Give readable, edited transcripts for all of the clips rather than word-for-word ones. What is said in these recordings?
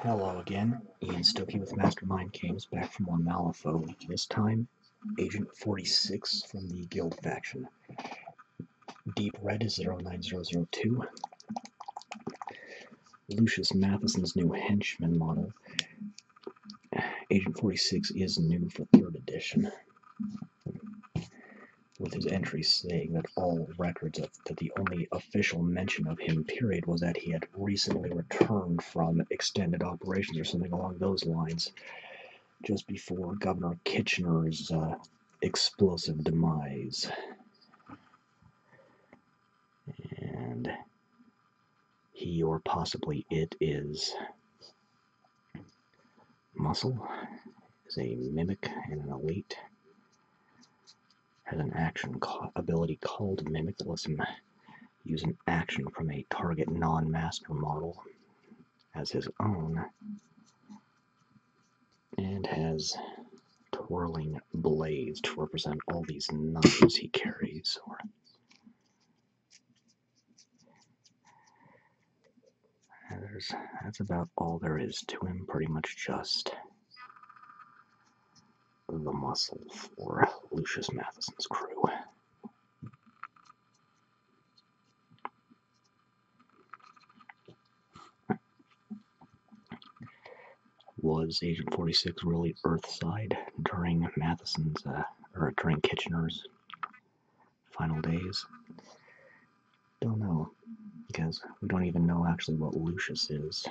Hello again, Ian Stokey with Mastermind Games, back for more Malifaux. This time, Agent 46 from the Guild faction. Deep Red is 09002. Lucius Matheson's new henchman model. Agent 46 is new for 3rd edition, with his entry saying that all records that the only official mention of him, period, was that he had recently returned from extended operations or something along those lines, just before Governor Kitchener's explosive demise. And he, or possibly it, is Muscle, is a mimic and an elite. Has an action ability called Mimic that lets him use an action from a target non-master model as his own, and has twirling blades to represent all these knives he carries. That's about all there is to him, pretty much just the muscle for Lucius Matheson's crew. Was Agent 46 really Earthside during Matheson's, or during Kitchener's final days? Don't know, because we don't even know actually what Lucius is.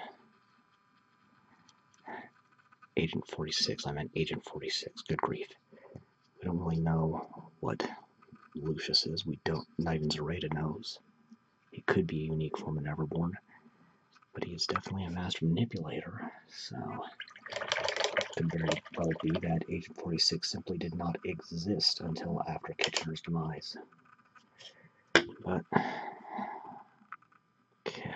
Agent 46, I meant Agent 46, good grief. We don't really know what Lucius is. We don't, not even Zoraida knows. He could be a unique form of Neverborn, but he is definitely a master manipulator, so it could very well be that Agent 46 simply did not exist until after Kitchener's demise. But, okay.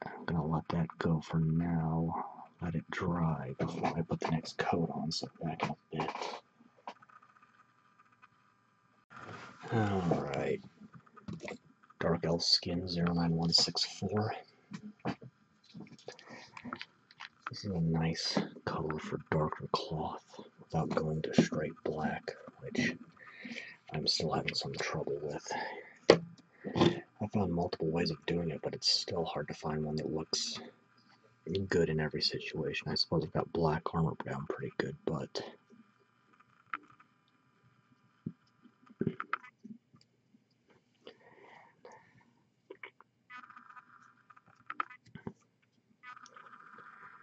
I'm gonna let that go for now. Let it dry before I put the next coat on, so back in a bit. Alright. Dark Elf Skin 09164. This is a nice color for darker cloth without going to straight black, which I'm still having some trouble with. I found multiple ways of doing it, but it's still hard to find one that looks good in every situation. I suppose I've got black armor down pretty good, but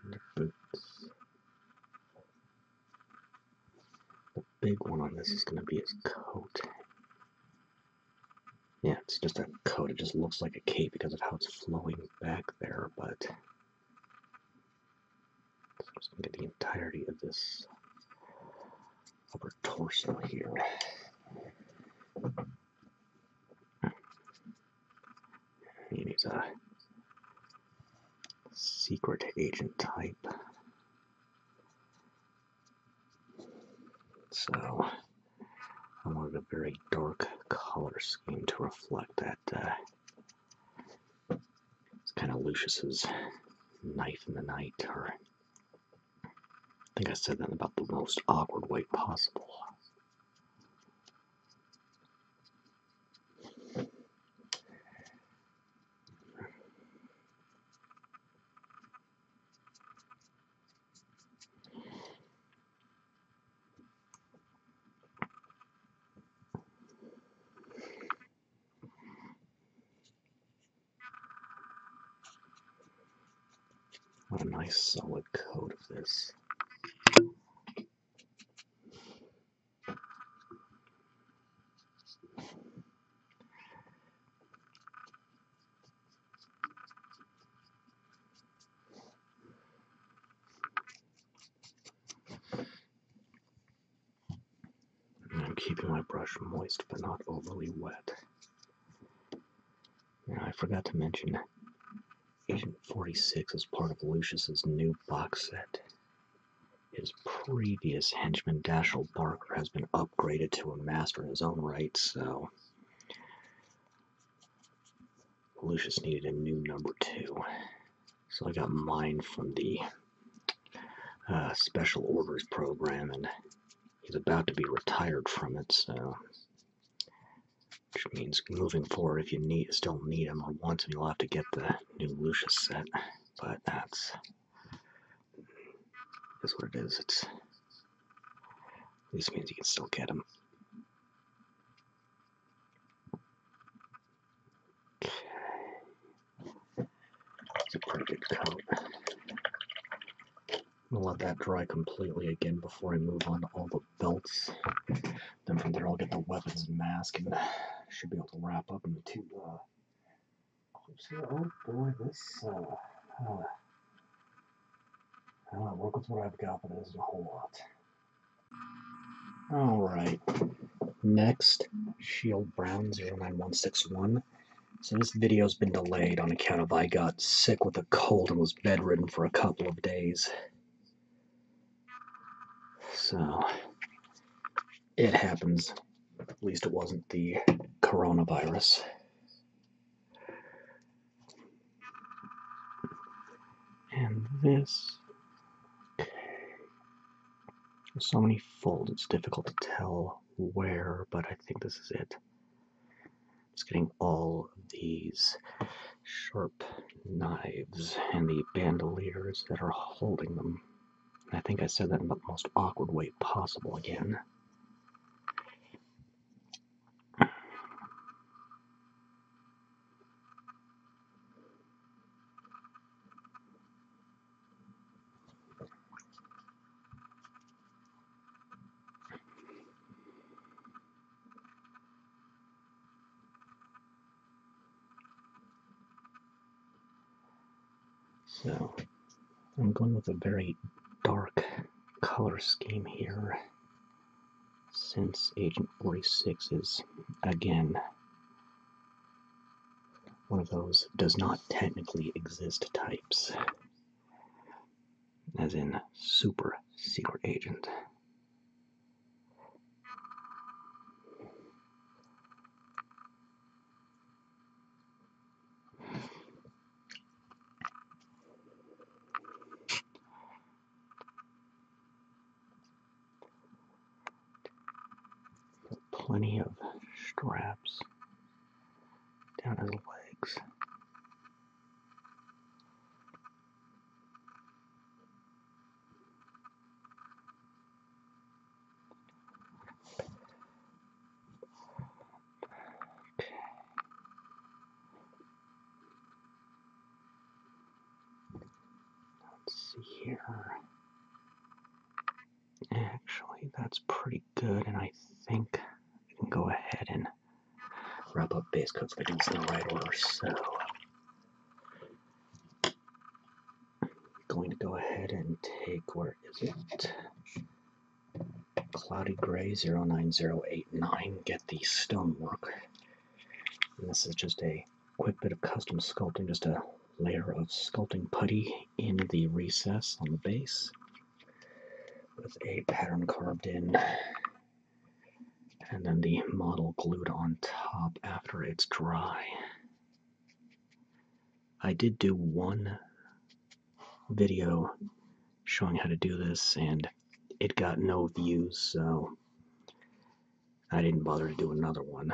the boots. The big one on this is going to be his coat. Yeah, it's just a coat. It just looks like a cape because of how it's flowing back there, but I'm just going to get the entirety of this upper torso here. He's a secret agent type. So I wanted a very dark color scheme to reflect that. It's kind of Lucius's knife in the night, or I think I said that in about the most awkward way possible. What a nice solid coat of this. I'm keeping my brush moist but not overly wet. Now, I forgot to mention, Agent 46 is part of Lucius's new box set. His previous henchman, Dashiell Barker, has been upgraded to a master in his own right, so Lucius needed a new number 2. So I got mine from the Special Orders program, and he's about to be retired from it, so... Which means moving forward, if you still need him or want him, you'll have to get the new Lucius set. But that's what it is. At least means you can still get him. Okay. It's a pretty good coat. I'll let that dry completely again before I move on to all the belts. Then from there I'll get the weapons and mask, and should be able to wrap up in the 2 clips here. Oh boy, this I'll work with what I've got, but it isn't a whole lot. Alright, next, Shield Brown 09161. So this video's been delayed on account of I got sick with a cold and was bedridden for a couple of days. So, it happens. At least it wasn't the coronavirus. And this... Okay. There's so many folds, it's difficult to tell where, but I think this is it. Just getting all of these sharp knives and the bandoliers that are holding them. And I think I said that in the most awkward way possible again. So, I'm going with a very dark color scheme here, since Agent 46 is, again, one of those does not technically exist types, as in super secret agent. Plenty of straps down his legs. Let's see here. Actually, that's pretty good, and I think I can go ahead and wrap up base coats if I do this in the right order. So, going to go ahead and take, where is it? Cloudy Gray 09089, get the stonework. And this is just a quick bit of custom sculpting, just a layer of sculpting putty in the recess on the base with a pattern carved in, and then the model glued on top after it's dry. I did do one video showing how to do this, and it got no views, so I didn't bother to do another one.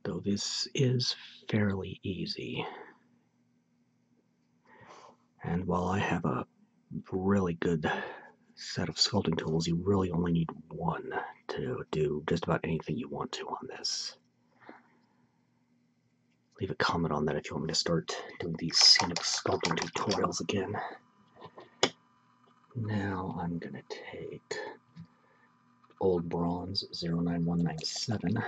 Though this is fairly easy. And while I have a really good set of sculpting tools, you really only need one to do just about anything you want to on this. Leave a comment on that if you want me to start doing these scenic sculpting tutorials again. Now I'm going to take Old Bronze 09197.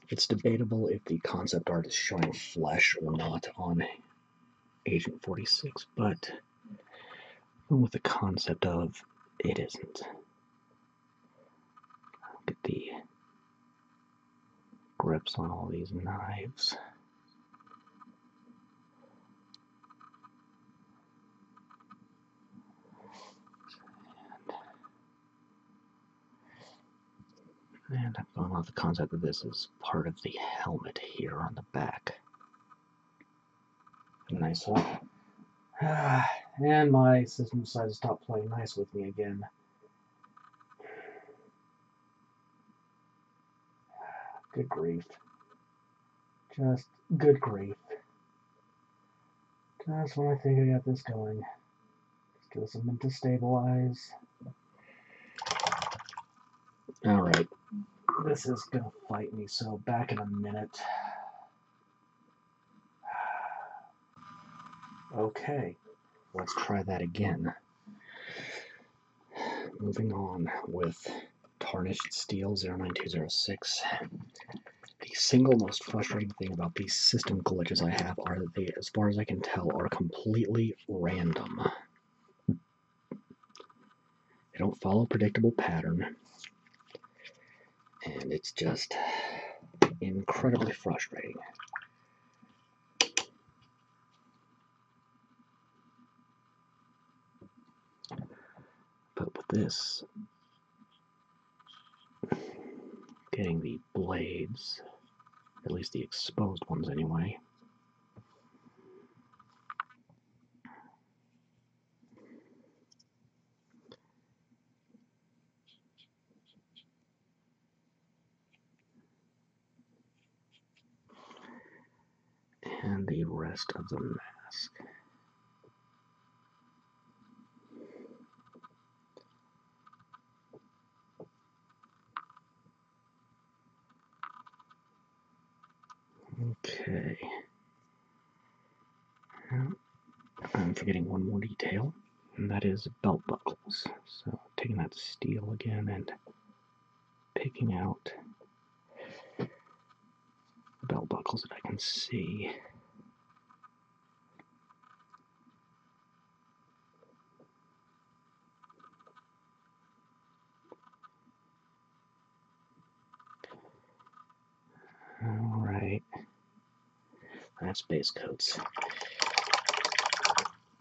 It's debatable if the concept art is showing flesh or not on Agent 46, but with the concept of it isn't. Look at the grips on all these knives. And I'm going off the concept that this is part of the helmet here on the back. Nice one. And my system decided to stop playing nice with me again. Good grief. Just good grief. Just when I think I got this going. Just give us a minute to stabilize. Alright. This is gonna fight me, so back in a minute. Okay. Let's try that again. Moving on with Tarnished Steel 09206. The single most frustrating thing about these system glitches I have are that they, as far as I can tell, are completely random. They don't follow a predictable pattern, and it's just incredibly frustrating. But with this, getting the blades, at least the exposed ones anyway, and the rest of the mask. Okay. I'm forgetting one more detail, and that is belt buckles. So taking that steel again and picking out the belt buckles that I can see. Alright. That's base coats.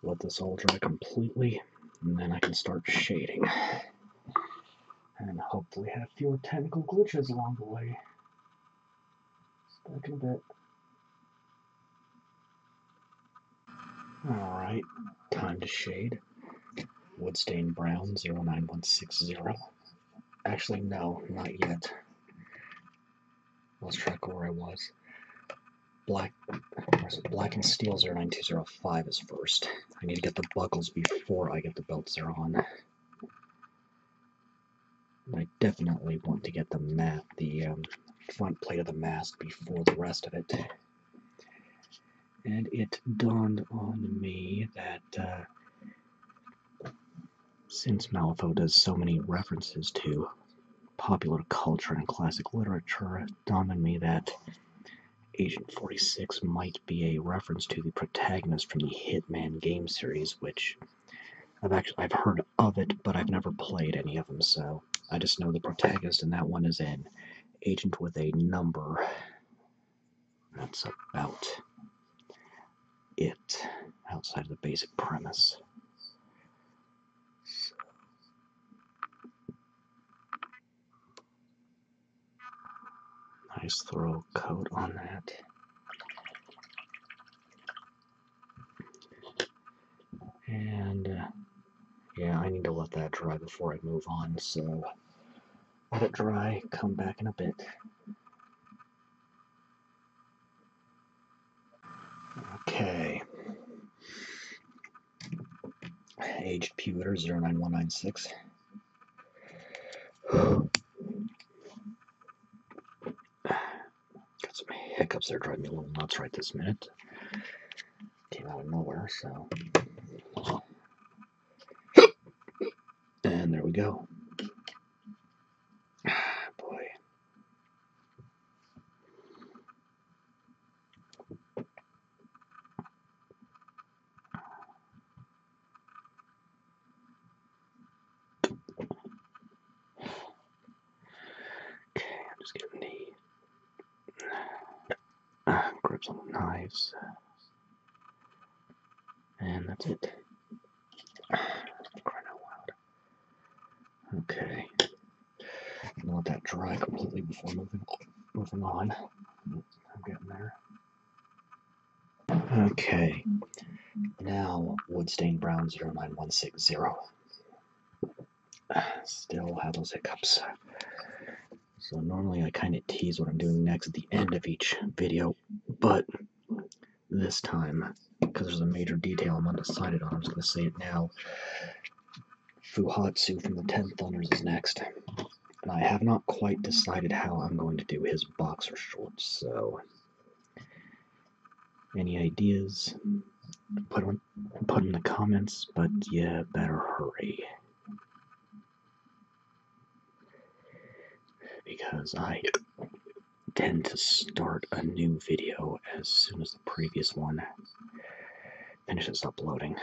Let this all dry completely, and then I can start shading. And hopefully have fewer technical glitches along the way. Back in a bit. Alright, time to shade. Woodstain Brown 09160. Actually, no, not yet. Lost track of where I was. Blackened Steel 09205 is first. I need to get the buckles before I get the belts they're on. I definitely want to get the front plate of the mask before the rest of it. And it dawned on me that since Malifaux does so many references to popular culture and classic literature, it dawned on me that Agent 46 might be a reference to the protagonist from the Hitman game series, which I've heard of it, but I've never played any of them, so I just know the protagonist in that one is an agent with a number. That's about it, outside of the basic premise. So, nice thorough coat on that. And yeah, I need to let that dry before I move on, so let it dry, come back in a bit. Okay. Aged Pewter 09196. Got some hiccups that are driving me a little nuts right this minute. Came out of nowhere, so. And there we go. Boy. Okay, I'm just getting the grips on the knives. And that's it. Crying out loud. Okay. I'm gonna let that dry completely before moving on. I'm getting there. Okay, now Woodstain Brown 09160. Still have those hiccups. So normally I kind of tease what I'm doing next at the end of each video, but this time, because there's a major detail I'm undecided on, I'm just going to say it now. Fuhatsu from the 10 Thunders is next. And I have not quite decided how I'm going to do his boxer shorts, so any ideas, put them in the comments, but you better hurry. Because I tend to start a new video as soon as the previous one finishes uploading.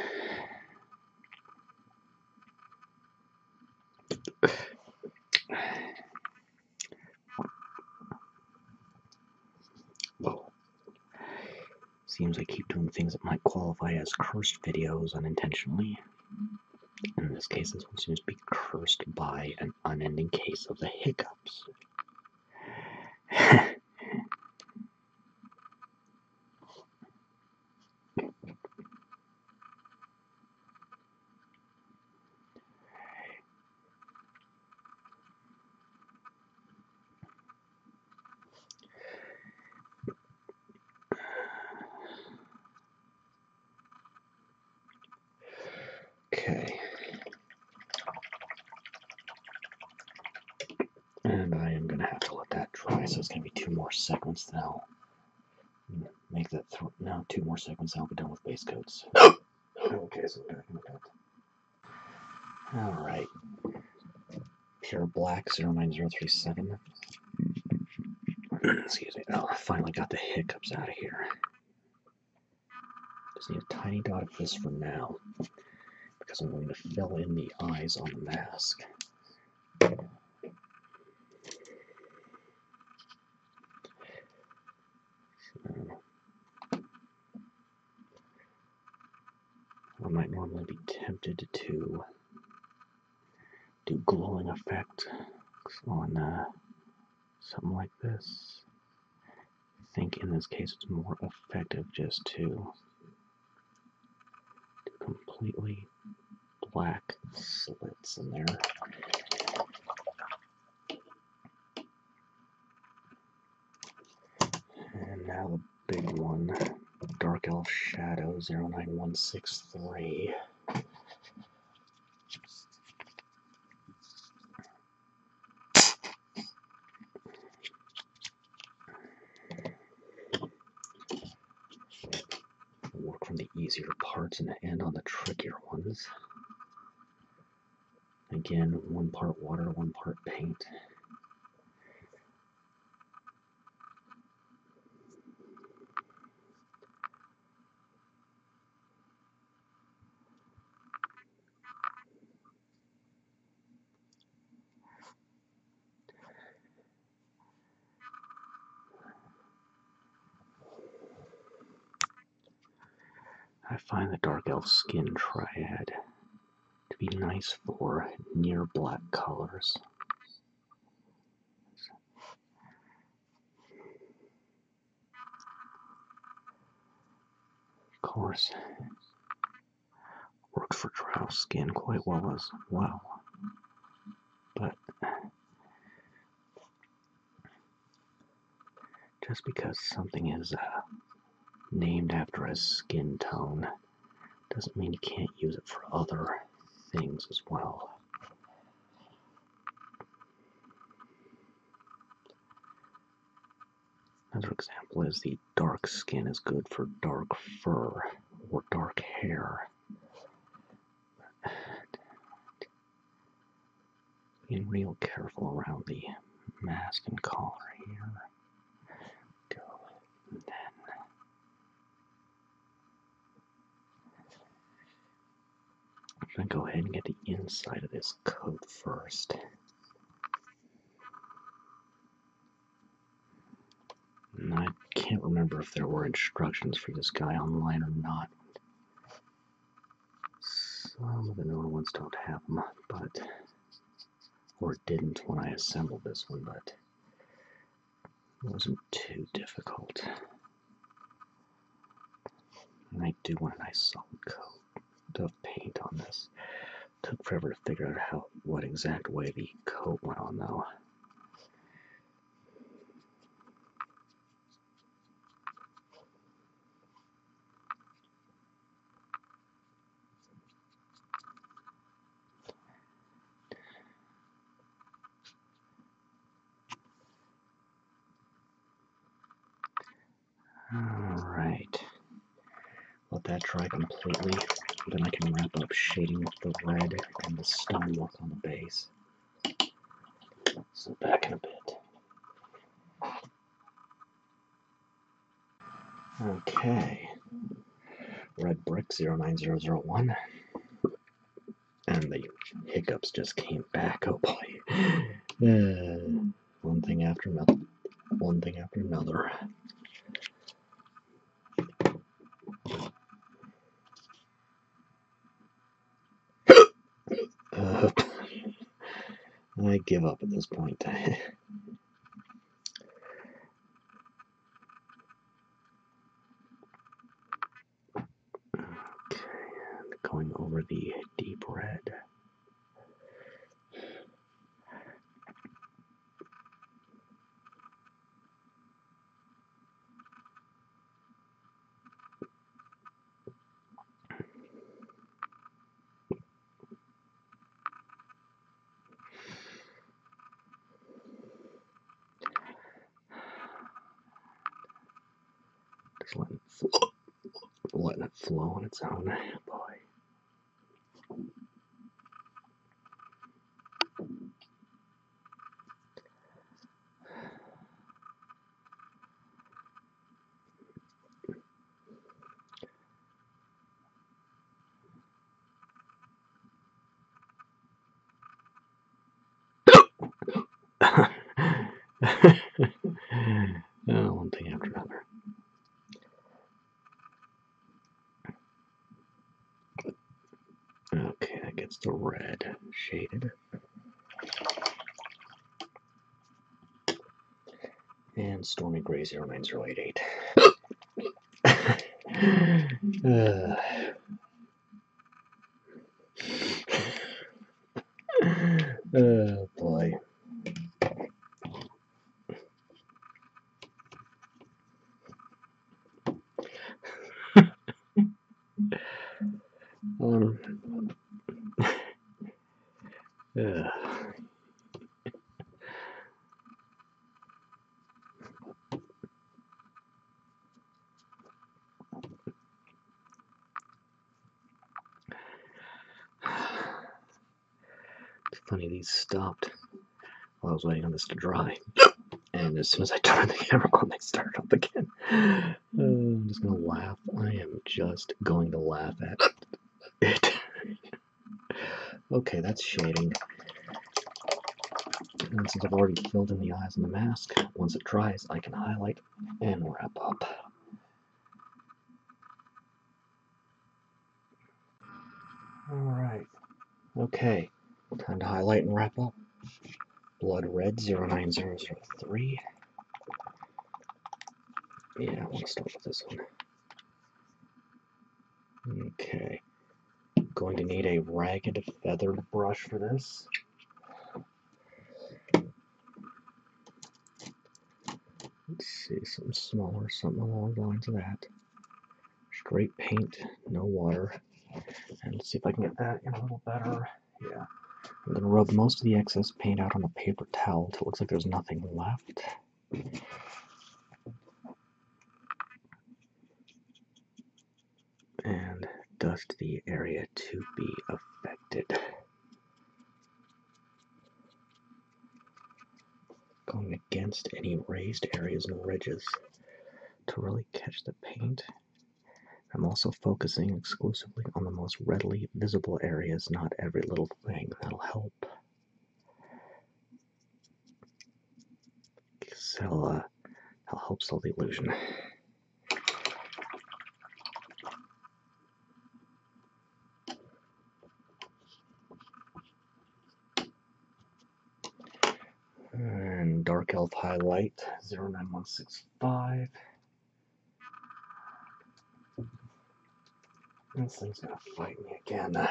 Whoa. Seems I keep doing things that might qualify as cursed videos unintentionally. In this case, this one seems to be cursed by an unending case of the hiccups. Okay. And I am going to have to let that dry, so it's going to be 2 more segments, then I'll make that, no, 2 more segments, and I'll be done with base coats. Okay, so we're back in that. Alright. Pure Black 09037. Excuse me. Oh, I finally got the hiccups out of here. Just need a tiny dot of this for now, because I'm going to fill in the eyes on the mask. I might normally be tempted to do glowing effect on something like this. I think in this case it's more effective just to do completely black slits in there. And now the big one, Dark Elf Shadow 09163. Work from the easier parts and end on the trickier ones. Again, 1 part water, 1 part paint. I find the Dark Elf Skin Triad to be nice for near black colors. Of course, works for drow skin quite well as well, but just because something is named after a skin tone doesn't mean you can't use it for other things as well. Another example is the dark skin is good for dark fur or dark hair. Being real careful around the mask and collar here. Go. And then I'm going to go ahead and get the inside of this coat first. And I can't remember if there were instructions for this guy online or not. Some of the newer ones don't have them, but Or it didn't when I assembled this one, but it wasn't too difficult. And I do want a nice solid coat of paint on this. Took forever to figure out what exact way the coat went on, though. Alright. Let that dry completely. Then I can wrap up shading with the red and the stonework on the base. So back in a bit. Okay. Red brick 09001. And the hiccups just came back. Oh boy. One thing after another. One thing after another. I give up at this point. Okay, and going over the deep red. Just letting it flow on its own. Boy. One thing after another. Okay, that gets the red shaded. And Stormy Gray 09088. Oh boy. It's funny, these stopped while I was waiting on this to dry. And as soon as I turned the camera on, they started up again. I'm just gonna laugh. I am just going to laugh at it. Okay, that's shading. And since I've already filled in the eyes and the mask, once it dries, I can highlight and wrap up. Alright. Okay. Time to highlight and wrap up. Blood Red 09003. Yeah, I want to start with this one. Okay. Going to need a ragged feathered brush for this. Let's see, something smaller, something along the lines of that. Straight paint, no water. And let's see if I can get that in a little better. Yeah. I'm going to rub most of the excess paint out on the paper towel until it looks like there's nothing left. And dust the area to be affected. Going against any raised areas and ridges to really catch the paint. I'm also focusing exclusively on the most readily visible areas, not every little thing. That'll help. That'll help sell the illusion. Dark Elf highlight 09165. This thing's gonna fight me again.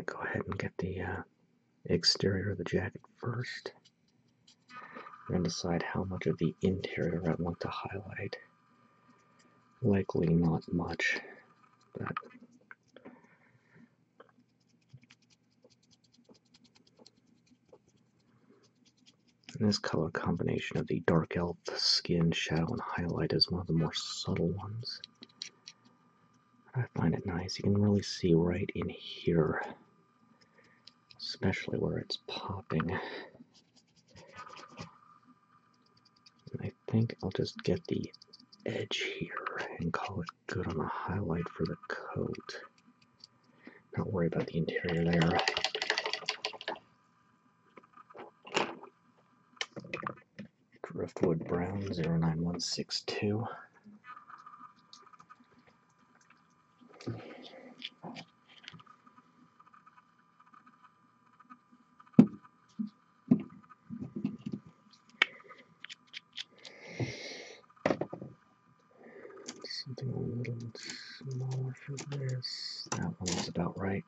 Go ahead and get the exterior of the jacket first, then decide how much of the interior I want to highlight. Likely not much, but this color combination of the Dark Elf skin, shadow, and highlight is one of the more subtle ones. I find it nice. You can really see right in here, especially where it's popping. And I think I'll just get the edge here and call it good on the highlight for the coat. Not worry about the interior there. Driftwood Brown 09162. Something a little smaller for this. That one was about right.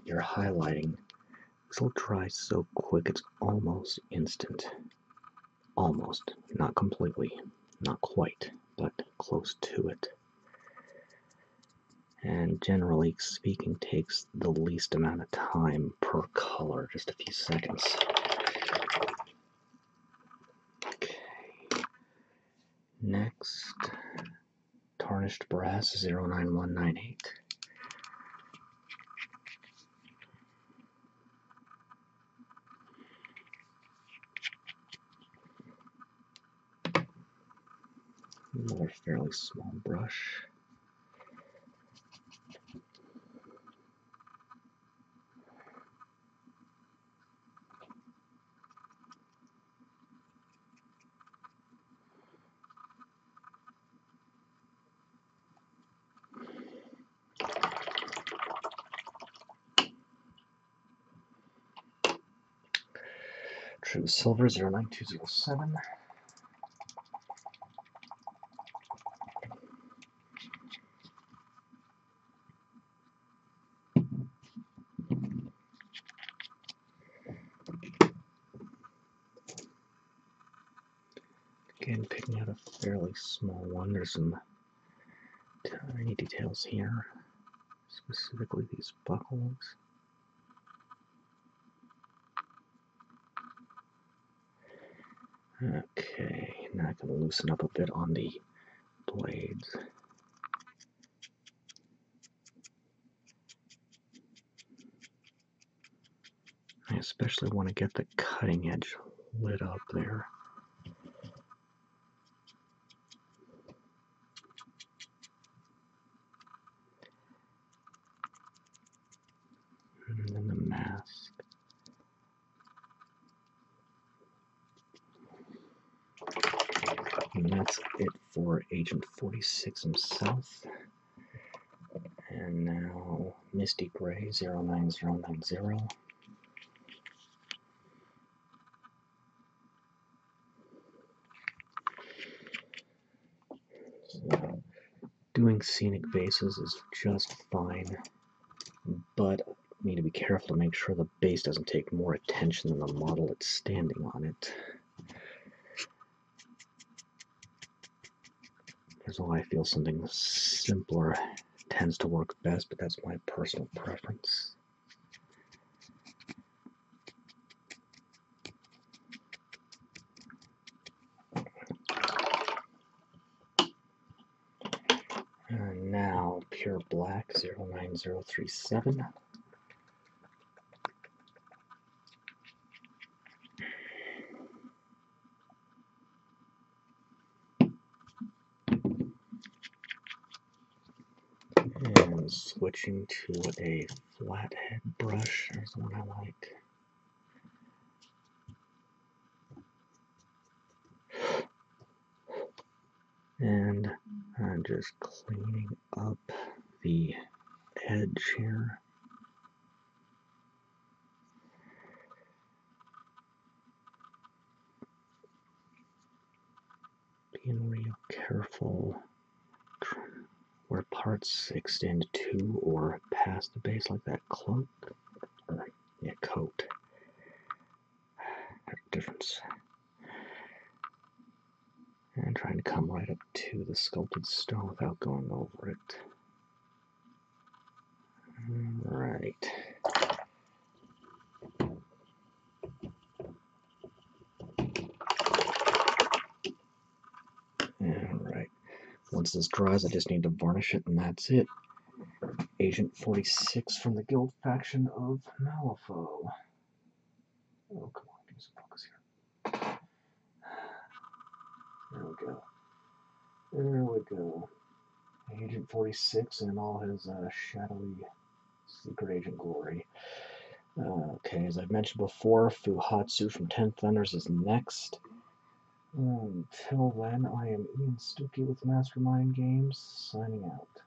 Your highlighting, this will dry so quick it's almost instant. Almost. Not completely. Not quite, but close to it. And generally speaking, takes the least amount of time per color, just a few seconds. Okay. Next, Tarnished Brass 09198. Another fairly small brush. True Silver 09207. Again, picking out a fairly small one. There's some tiny details here, specifically these buckles. Okay, now I can loosen up a bit on the blades. I especially want to get the cutting edge lit up there. And then the mask. And that's it for Agent 46 himself. And now Misty Gray 09090. So, doing scenic bases is just fine, but I need to be careful to make sure the base doesn't take more attention than the model that's standing on it. As though I feel something simpler tends to work best, but that's my personal preference. And now pure black 09037. And switching to a flathead brush is the one I like. And I'm just cleaning up the edge here. Being real careful where parts extend to or past the base, like that cloak, or yeah, coat. There's a difference. And trying to come right up to the sculpted stone without going over it. Right. Alright. Once this dries, I just need to varnish it, and that's it. Agent 46 from the guild faction of Malifaux. Oh, come on, give me some focus here. There we go. There we go. Agent 46 in all his shadowy secret agent glory. Okay, as I've mentioned before, Fuhatsu from 10 Thunders is next. Until then, I am Ian Stuckey with Mastermind Games, signing out.